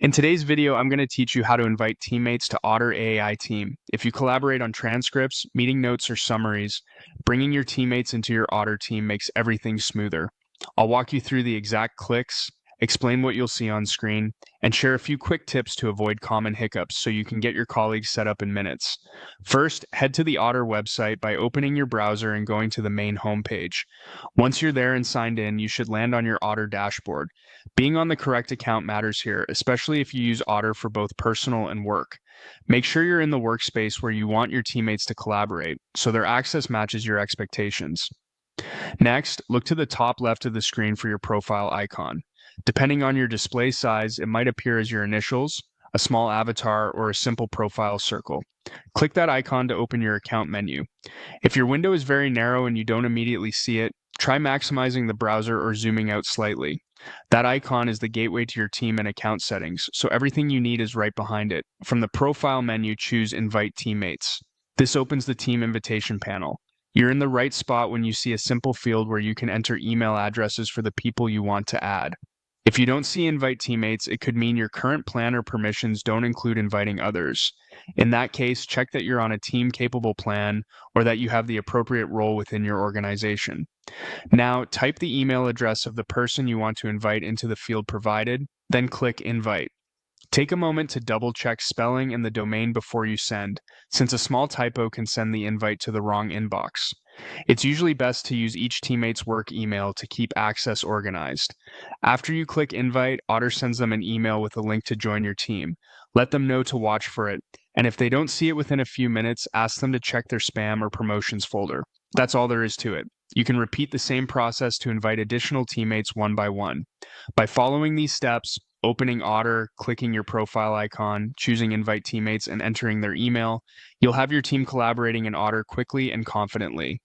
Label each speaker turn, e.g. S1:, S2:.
S1: In today's video, I'm going to teach you how to invite teammates to Otter AI team. If you collaborate on transcripts, meeting notes, or summaries, bringing your teammates into your Otter team makes everything smoother. I'll walk you through the exact clicks, explain what you'll see on screen, and share a few quick tips to avoid common hiccups so you can get your colleagues set up in minutes. First, head to the Otter website by opening your browser and going to the main homepage. Once you're there and signed in, you should land on your Otter dashboard. Being on the correct account matters here, especially if you use Otter for both personal and work. Make sure you're in the workspace where you want your teammates to collaborate, so their access matches your expectations. Next, look to the top left of the screen for your profile icon. Depending on your display size, it might appear as your initials, a small avatar, or a simple profile circle. Click that icon to open your account menu. If your window is very narrow and you don't immediately see it, try maximizing the browser or zooming out slightly. That icon is the gateway to your team and account settings, so everything you need is right behind it. From the profile menu, choose Invite Teammates. This opens the team invitation panel. You're in the right spot when you see a simple field where you can enter email addresses for the people you want to add. If you don't see Invite Teammates, it could mean your current plan or permissions don't include inviting others. In that case, check that you're on a team-capable plan or that you have the appropriate role within your organization. Now, type the email address of the person you want to invite into the field provided, then click Invite. Take a moment to double-check spelling and the domain before you send, since a small typo can send the invite to the wrong inbox. It's usually best to use each teammate's work email to keep access organized. After you click Invite, Otter sends them an email with a link to join your team. Let them know to watch for it, and if they don't see it within a few minutes, ask them to check their spam or promotions folder. That's all there is to it. You can repeat the same process to invite additional teammates one by one. By following these steps, opening Otter, clicking your profile icon, choosing Invite Teammates, and entering their email, you'll have your team collaborating in Otter quickly and confidently.